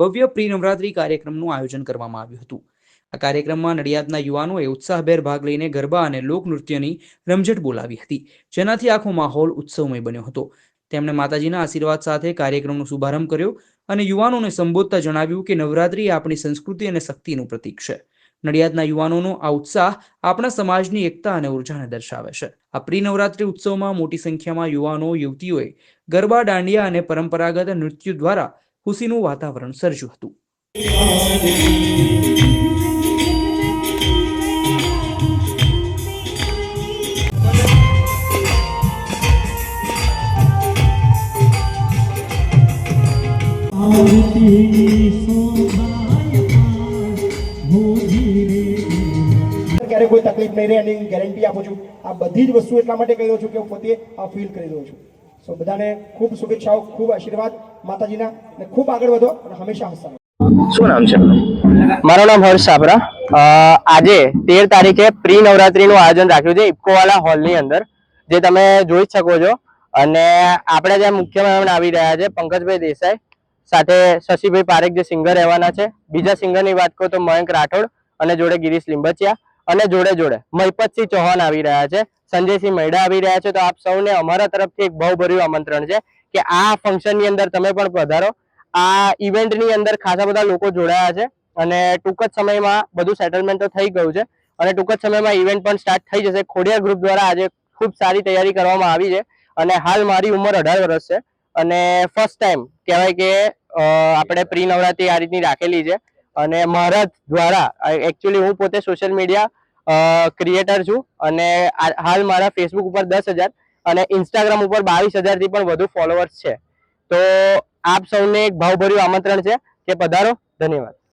ભવ્ય પ્રી નવરાત્રી કાર્યક્રમનું આયોજન કરવામાં આવ્યું હતું। આ કાર્યક્રમમાં નડિયાદના યુવાનોએ ઉત્સાહભેર ભાગ લઈને ગરબા અને લોકનૃત્યની રમઝટ બોલાવી હતી, જેનાથી આખો માહોલ ઉત્સવમય બન્યો હતો। તેમણે માતાજીના આશીર્વાદ સાથે કાર્યક્રમનો શુભારંભ કર્યો અને યુવાનોને સંબોધતા જણાવ્યું કે નવરાત્રી આપણી સંસ્કૃતિ અને શક્તિનું પ્રતીક છે। નડિયાદના યુવાનોનો આ ઉત્સાહ આપણા સમાજની એકતા અને ઉર્જાને દર્શાવે છે। આ પ્રી નવરાત્રી ઉત્સવમાં મોટી સંખ્યામાં યુવાનો યુવતીઓએ ગરબા, દાંડિયા અને પરંપરાગત નૃત્ય દ્વારા ખુશીનું વાતાવરણ સર્જ્યું હતું। ક્યારે કોઈ તકલીફ નહીં રહે એની ગેરંટી આપું છું। આ બધી જ વસ્તુ એટલા માટે કહી રહ્યો છું કે હું પોતે આ ફીલ કરી રહ્યો છું। સો બધાને ખૂબ શુભેચ્છાઓ, ખૂબ આશીર્વાદ માતાજીના, અને ખૂબ આગળ વધો અને હંમેશા હસતા રહો। શું નામ છે? મારું નામ હર્ષ છાબરા। આજે 13 તારીખે પ્રી નવરાત્રીનું આયોજન રાખ્યું છે ઇફકોવાલા હોલની અંદર, જે તમે જોઈ શકો છો। અને આપણે જે મુખ્ય મહેમાન આવી રહ્યા છે પંકજભાઈ દેસાઈ, સાથે શશીભાઈ પારેખ જે સિંગર રહેવાના છે। બીજા સિંગરની વાત કરું તો મયંક રાઠોડ અને જોડે ગિરીશ લીંબચિયા, અને જોડે જોડે મહિપતસિંહ ચૌહાણ આવી રહ્યા છે, સંજયસિંહ મૈડા આવી રહ્યા છે। તો આપ સૌને અમારા તરફથી એક ભાવભર્યું આમંત્રણ છે કે આ ફંક્શનની અંદર તમે પણ પધારો। આ ઇવેન્ટની અંદર ખાસા બધા લોકો જોડાયા છે અને ટૂંક જ સમયમાં બધું સેટલમેન્ટ તો થઈ ગયું છે અને ટૂંક જ સમયમાં ઇવેન્ટ પણ સ્ટાર્ટ થઈ જશે। ખોડિયાર ગ્રુપ દ્વારા આજે ખૂબ સારી તૈયારી કરવામાં આવી છે અને હાલ મારી ઉંમર 18 વર્ષ છે અને ફર્સ્ટ ટાઈમ કહેવાય કે આપણે પ્રી નવરાત્રી આ રીતની રાખેલી છે। અને મારા દ્વારા એકચ્યુઅલી હું પોતે સોશિયલ મીડિયા ક્રિએટર છું અને હાલ મારા ફેસબુક ઉપર 10,000 અને ઇન્સ્ટાગ્રામ ઉપર 22,000 થી પણ વધુ ફોલોઅર્સ છે। તો આપ સૌને એક ભાવભર્યું આમંત્રણ છે કે પધારો। ધન્યવાદ।